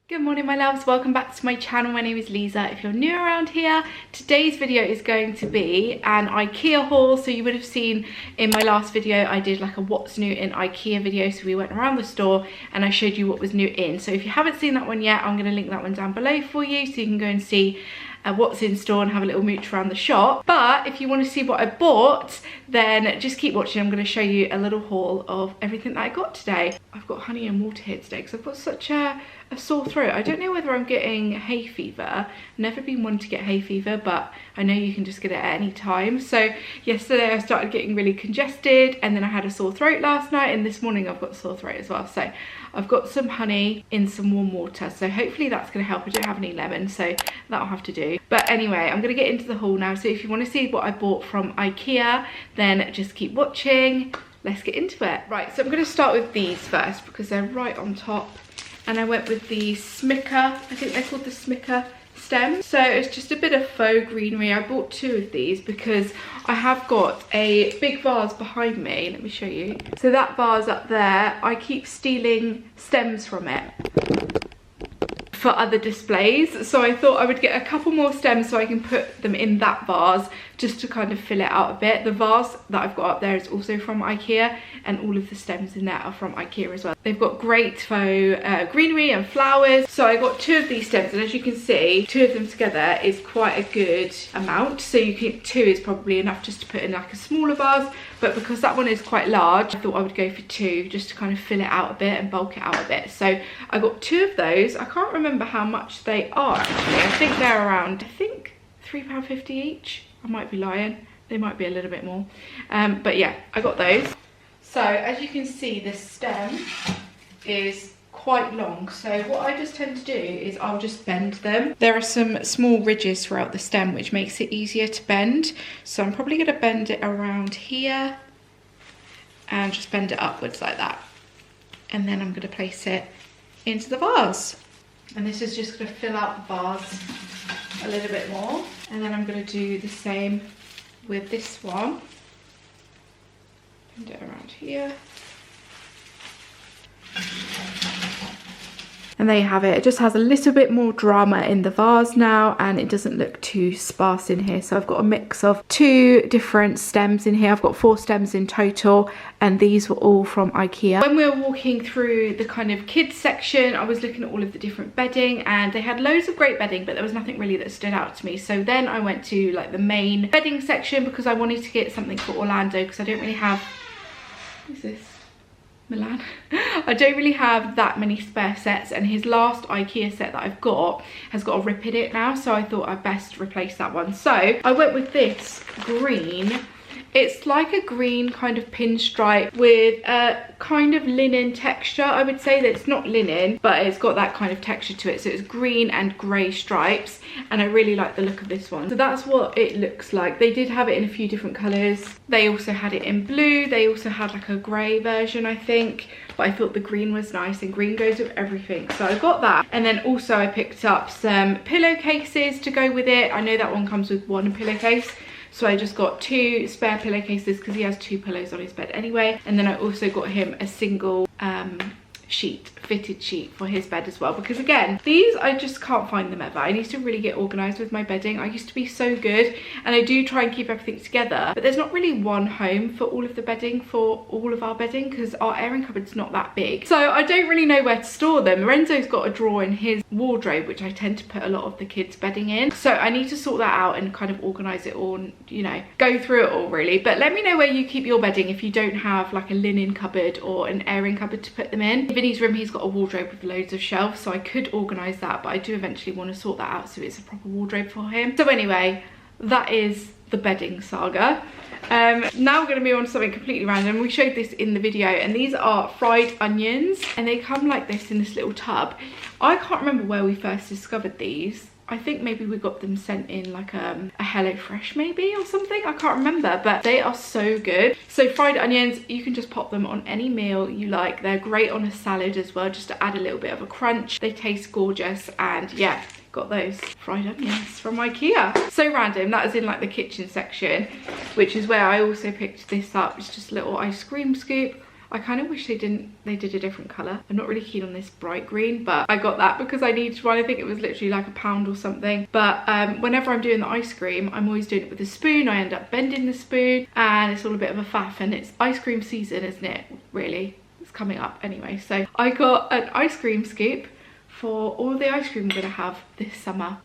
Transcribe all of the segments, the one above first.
Good morning my loves, welcome back to my channel. My name is Lisa. If you're new around here, today's video is going to be an Ikea haul. So you would have seen in my last video I did like a what's new in Ikea video, so we went around the store and I showed you what was new in. So if you haven't seen that one yet, I'm going to link that one down below for you so you can go and see what's in store and have a little mooch around the shop. But if you want to see what I bought, then just keep watching. I'm going to show you a little haul of everything that I got today. I've got honey and water here today because I've got such a sore throat. I don't know whether I'm getting hay fever. Never been one to get hay fever, but I know you can just get it at any time. So yesterday I started getting really congested and then I had a sore throat last night, and this morning I've got a sore throat as well. So I've got some honey in some warm water, so hopefully that's going to help. I don't have any lemon, so that'll have to do. But anyway, I'm going to get into the haul now. So if you want to see what I bought from Ikea, then just keep watching. Let's get into it. Right, so I'm going to start with these first because they're right on top. And I went with the Smicker, I think they're called the Smicker stems. So it's just a bit of faux greenery. I bought two of these because I have got a big vase behind me. Let me show you. So that vase up there, I keep stealing stems from it for other displays. So I thought I would get a couple more stems so I can put them in that vase just to kind of fill it out a bit. The vase that I've got up there is also from Ikea, and all of the stems in there are from Ikea as well. They've got great faux greenery and flowers. So I got two of these stems, and as you can see, two of them together is quite a good amount. So you can, two is probably enough just to put in like a smaller vase, but because that one is quite large, I thought I would go for two just to kind of fill it out a bit and bulk it out a bit. So I got two of those. I can't remember how much they are actually. I think they're around, I think £3.50 each. I might be lying, they might be a little bit more, but yeah, I got those. So as you can see, the stem is quite long, so what I just tend to do is I'll just bend them. There are some small ridges throughout the stem which makes it easier to bend, so I'm probably going to bend it around here and just bend it upwards like that, and then I'm going to place it into the vase. And this is just going to fill out the vase a little bit more, and then I'm going to do the same with this one. Bend it around here. And there you have it. It just has a little bit more drama in the vase now, and it doesn't look too sparse in here. So I've got a mix of two different stems in here. I've got 4 stems in total, and these were all from Ikea. When we were walking through the kind of kids section, I was looking at all of the different bedding, and they had loads of great bedding, but there was nothing really that stood out to me. So then I went to like the main bedding section because I wanted to get something for Orlando, because I don't really have, what is this? Milan. I don't really have that many spare sets, and his last Ikea set that I've got has got a rip in it now, so I thought I'd best replace that one. So I went with this green. It's like a green kind of pinstripe with a kind of linen texture. I would say that it's not linen, but it's got that kind of texture to it. So it's green and grey stripes, and I really like the look of this one. So that's what it looks like. They did have it in a few different colours. They also had it in blue. They also had like a grey version, I think. But I thought the green was nice, and green goes with everything. So I got that. And then also I picked up some pillowcases to go with it. I know that one comes with one pillowcase, so I just got 2 spare pillowcases because he has 2 pillows on his bed anyway. And then I also got him a single fitted sheet for his bed as well, because again, these I just can't find them ever. I need to really get organised with my bedding. I used to be so good, and I do try and keep everything together, but there's not really one home for all of the bedding for all of our bedding because our airing cupboard's not that big, so I don't really know where to store them. Lorenzo's got a drawer in his wardrobe which I tend to put a lot of the kids' bedding in, so I need to sort that out and kind of organise it all, and, you know, go through it all really. But let me know where you keep your bedding if you don't have like a linen cupboard or an airing cupboard to put them in. In Vinny's room, he's got a wardrobe with loads of shelves, so I could organise that, but I do eventually want to sort that out so it's a proper wardrobe for him. So anyway, that is the bedding saga. Now we're going to move on to something completely random. We showed this in the video, and these are fried onions, and they come like this in this little tub. I can't remember where we first discovered these. I think maybe we got them sent in like a HelloFresh maybe or something. I can't remember, but they are so good. So fried onions, you can just pop them on any meal you like. They're great on a salad as well, just to add a little bit of a crunch. They taste gorgeous, and yeah, got those fried onions from Ikea. So random. That is in like the kitchen section, which is where I also picked this up. It's just a little ice cream scoop. I kind of wish they did a different colour. I'm not really keen on this bright green, but I got that because I needed one. I think it was literally like £1 or something. But whenever I'm doing the ice cream, I'm always doing it with a spoon. I end up bending the spoon and it's all a bit of a faff, and it's ice cream season, isn't it? Really, it's coming up anyway. So I got an ice cream scoop for all the ice cream I'm gonna have this summer.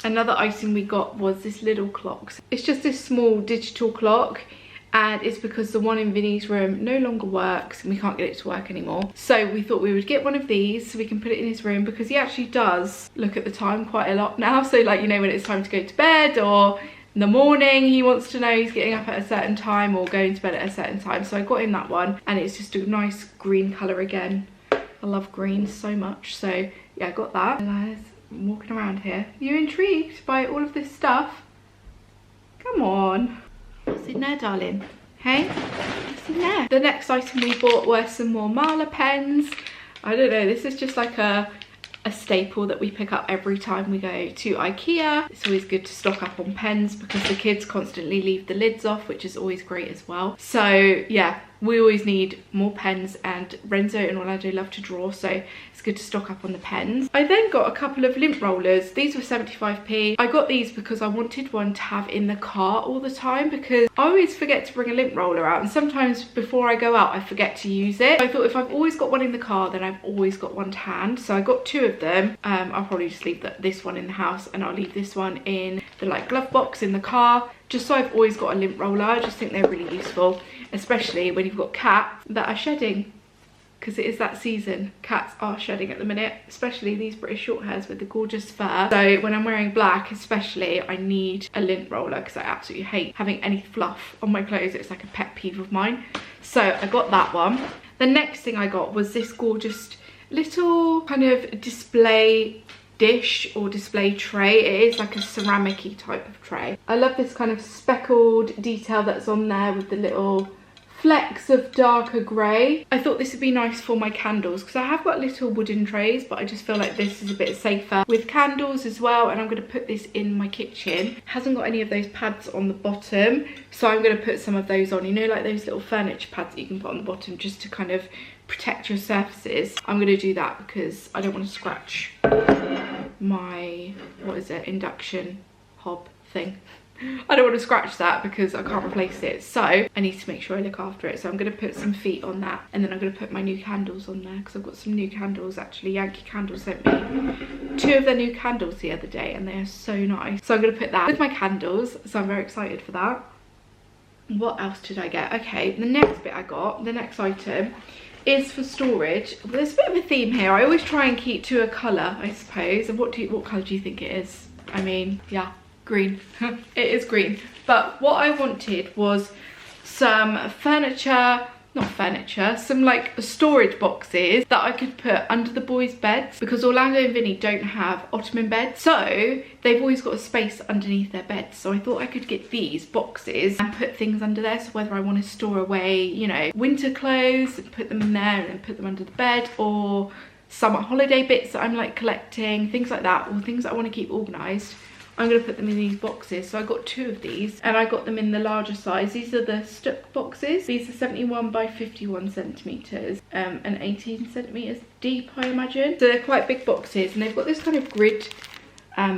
Another item we got was this little clock. It's just this small digital clock, and it's because the one in Vinny's room no longer works and we can't get it to work anymore. So we thought we would get one of these so we can put it in his room, because he actually does look at the time quite a lot now. So like, you know, when it's time to go to bed or in the morning, he wants to know he's getting up at a certain time or going to bed at a certain time. So I got him that one, and it's just a nice green colour again. I love green so much. So yeah, I got that. And I'm walking around here. Are you intrigued by all of this stuff? Come on. What's in there, darling? Hey? What's in there? The next item we bought were some more Marla pens. I don't know, this is just like a staple that we pick up every time we go to Ikea. It's always good to stock up on pens because the kids constantly leave the lids off, which is always great as well. So yeah, we always need more pens, and Renzo and Orlando love to draw, so it's good to stock up on the pens. I then got a couple of lint rollers. These were 75p. I got these because I wanted one to have in the car all the time, because I always forget to bring a lint roller out, and sometimes before I go out I forget to use it. I thought if I've always got one in the car, then I've always got one to hand. So I got 2 of them. I'll probably just leave this one in the house, and I'll leave this one in the like glove box in the car, just so I've always got a lint roller. I just think they're really useful, especially when you've got cats that are shedding, because it is that season. Cats are shedding at the minute, especially these British short hairs with the gorgeous fur. So when I'm wearing black especially, I need a lint roller, because I absolutely hate having any fluff on my clothes. It's like a pet peeve of mine. So I got that one. The next thing I got was this gorgeous little kind of display dish or display tray. It is like a ceramic-y type of tray. I love this kind of speckled detail that's on there with the little flecks of darker grey. I thought this would be nice for my candles, because I have got little wooden trays, but I just feel like this is a bit safer with candles as well. And I'm going to put this in my kitchen. It hasn't got any of those pads on the bottom, so I'm going to put some of those on, you know, like those little furniture pads that you can put on the bottom just to kind of protect your surfaces. I'm going to do that because I don't want to scratch my, what is it, induction hob thing. I don't want to scratch that because I can't replace it, so I need to make sure I look after it. So I'm going to put some feet on that, and then I'm going to put my new candles on there, because I've got some new candles. Actually, Yankee Candles sent me 2 of their new candles the other day, and they are so nice. So I'm going to put that with my candles, so I'm very excited for that. What else did I get? Okay, the next bit I got, the next item, is for storage. There's a bit of a theme here. I always try and keep to a colour, I suppose. And what colour do you think it is? I mean, yeah, green. It is green. But what I wanted was some furniture, not furniture, some like storage boxes that I could put under the boys' beds, because Orlando and Vinny don't have ottoman beds, so they've always got a space underneath their beds. So I thought I could get these boxes and put things under there. So whether I want to store away, you know, winter clothes and put them in there and then put them under the bed, or summer holiday bits that I'm like collecting, things like that, or things that I want to keep organised, I'm going to put them in these boxes. So I got 2 of these, and I got them in the larger size. These are the stuck boxes. These are 71 by 51 centimetres and 18 centimetres deep, I imagine. So they're quite big boxes, and they've got this kind of grid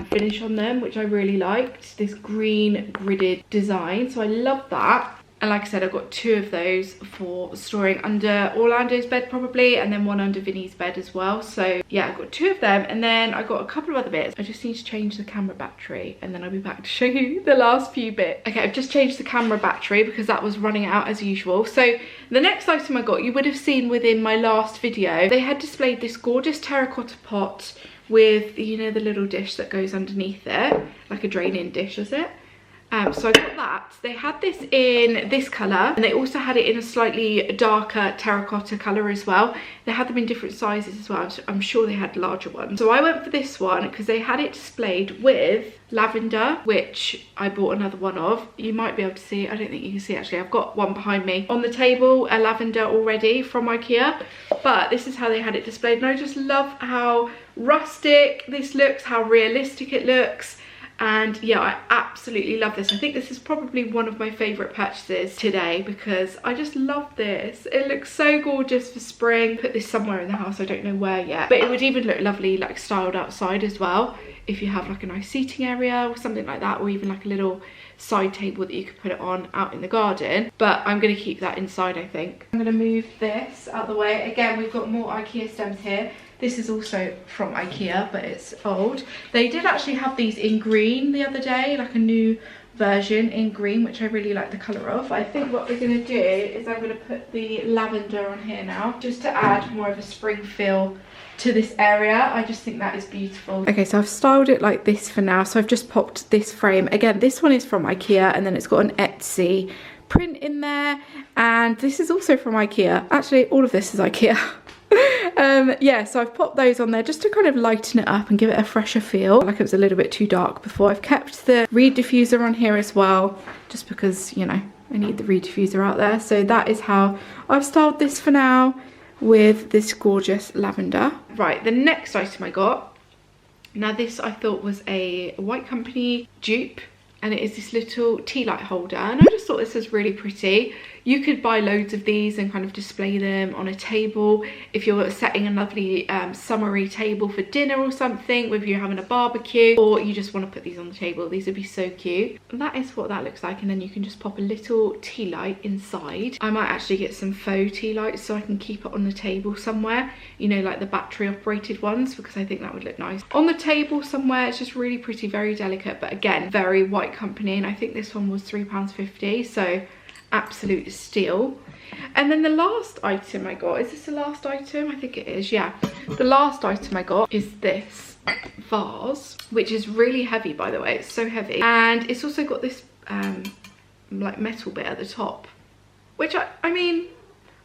finish on them, which I really liked. This green gridded design, so I love that. And like I said, I've got 2 of those for storing under Orlando's bed probably, and then one under Vinny's bed as well. So yeah, I've got 2 of them, and then I got a couple of other bits. I just need to change the camera battery, and then I'll be back to show you the last few bits. Okay, I've just changed the camera battery because that was running out as usual. So the next item I got, you would have seen within my last video, they had displayed this gorgeous terracotta pot with, you know, the little dish that goes underneath it, like a drain-in dish, is it? So I got that. They had this in this colour, and they also had it in a slightly darker terracotta colour as well. They had them in different sizes as well. I'm sure they had larger ones. So I went for this one because they had it displayed with lavender, which I bought another one of. You might be able to see it. I don't think you can see it actually. I've got one behind me on the table, a lavender already from Ikea. But this is how they had it displayed, and I just love how rustic this looks, how realistic it looks. And yeah, I absolutely love this. I think this is probably one of my favourite purchases today because I just love this. It looks so gorgeous for spring. Put this somewhere in the house, I don't know where yet, but it would even look lovely like styled outside as well, if you have like a nice seating area or something like that, or even like a little side table that you could put it on out in the garden. But I'm going to keep that inside, I think. I'm going to move this out of the way. Again, we've got more Ikea stems here. This is also from Ikea, but it's old. They did actually have these in green the other day, like a new version in green, which I really like the colour of. I think what we're going to do is I'm going to put the lavender on here now, just to add more of a spring feel to this area. I just think that is beautiful. Okay, so I've styled it like this for now. So I've just popped this frame. Again, this one is from Ikea, and then it's got an Etsy print in there. And this is also from Ikea. Actually, all of this is Ikea. Yeah, so I've popped those on there just to kind of lighten it up and give it a fresher feel. Like it was a little bit too dark before. I've kept the reed diffuser on here as well, just because, you know, I need the reed diffuser out there. So that is how I've styled this for now, with this gorgeous lavender. Right, the next item I got, now this I thought was a White Company dupe, and it is this little tea light holder, and I just thought this was really pretty. You could buy loads of these and kind of display them on a table if you're setting a lovely summery table for dinner or something, whether you're having a barbecue or you just want to put these on the table. These would be so cute. And that is what that looks like, and then you can just pop a little tea light inside. I might actually get some faux tea lights so I can keep it on the table somewhere, you know, like the battery operated ones, because I think that would look nice on the table somewhere. It's just really pretty, very delicate, but again, very White Company, and I think this one was £3.50, so absolute steal. And then the last item I got, is this the last item? I think it is, yeah. The last item I got is this vase, which is really heavy, by the way. It's so heavy, and it's also got this like metal bit at the top, which I mean,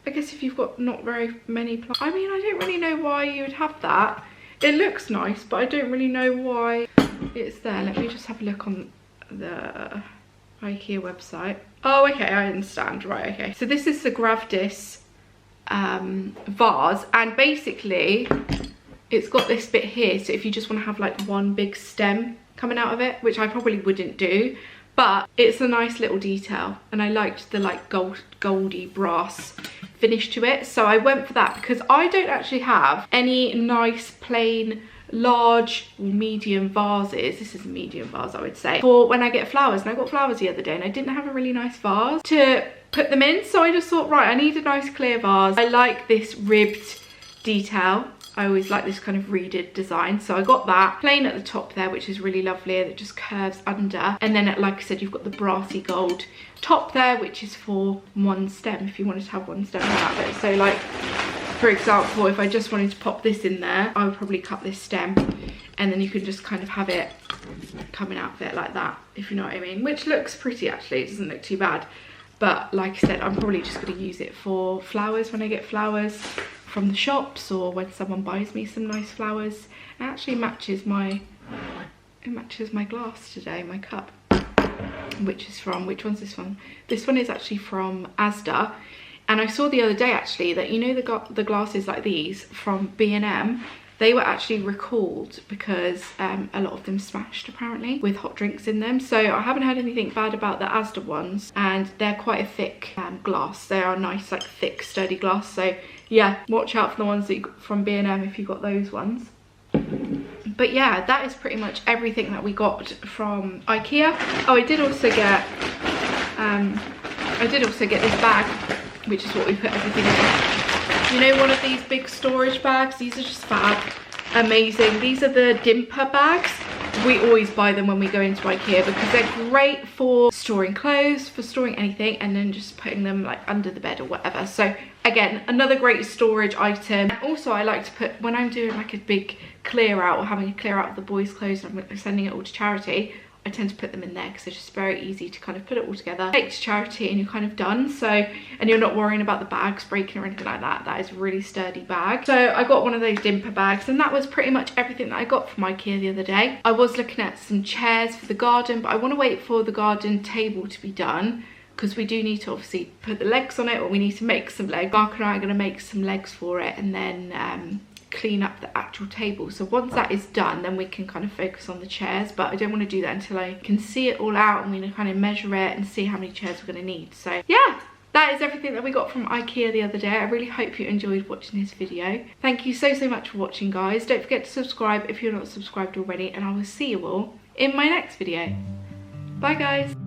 I guess if you've got not very many plants, I mean, I don't really know why you would have that. It looks nice, but I don't really know why it's there. Let me just have a look on the Ikea website. Oh, okay, I understand. Right, okay. So this is the Gravdis vase, and basically it's got this bit here, so if you just want to have like one big stem coming out of it, which I probably wouldn't do, but it's a nice little detail, and I liked the like goldy brass finish to it, so I went for that because I don't actually have any nice plain large or medium vases. This is a medium vase, I would say, for when I get flowers. And I got flowers the other day and I didn't have a really nice vase to put them in, so I just thought, right, I need a nice clear vase. I like this ribbed detail. I always like this kind of reeded design, so I got that plain at the top there, which is really lovely, and it just curves under. And then, like I said, you've got the brassy gold top there, which is for one stem, if you wanted to have one stem out of it. So like, for example, if I just wanted to pop this in there, I would probably cut this stem, and then you can just kind of have it coming out of it like that, if you know what I mean, which looks pretty actually. It doesn't look too bad, but like I said, I'm probably just going to use it for flowers when I get flowers from the shops, or when someone buys me some nice flowers. It actually matches my glass today, my cup, which is from, which one's this one? This one is actually from Asda. And I saw the other day actually that, you know, the glasses like these from B&M, they were actually recalled because a lot of them smashed apparently with hot drinks in them. So I haven't heard anything bad about the Asda ones, and they're quite a thick glass. They are nice, like thick, sturdy glass. So yeah, watch out for the ones that you got from B&M if you got those ones. But yeah, that is pretty much everything that we got from Ikea. Oh, I did also get this bag, which is what we put everything in. You know, one of these big storage bags? These are just fab. Amazing. These are the dimper bags. We always buy them when we go into Ikea because they're great for storing clothes, for storing anything, and then just putting them like under the bed or whatever. So again, another great storage item. And also I like to put, when I'm doing like a big clear out or having a clear out of the boys' clothes and I'm sending it all to charity, I tend to put them in there because they're just very easy to kind of put it all together, take to charity, and you're kind of done. So, and you're not worrying about the bags breaking or anything like that. That is a really sturdy bag. So I got one of those dimper bags, and that was pretty much everything that I got from Ikea the other day. I was looking at some chairs for the garden, but I want to wait for the garden table to be done because we do need to obviously put the legs on it, or we need to make some legs. Mark and I are going to make some legs for it and then clean up the actual table. So once that is done, then we can kind of focus on the chairs, but I don't want to do that until I can see it all out and we can kind of measure it and see how many chairs we're going to need. So yeah, that is everything that we got from Ikea the other day. I really hope you enjoyed watching this video. Thank you so much for watching, guys. Don't forget to subscribe if you're not subscribed already, and I will see you all in my next video. Bye guys.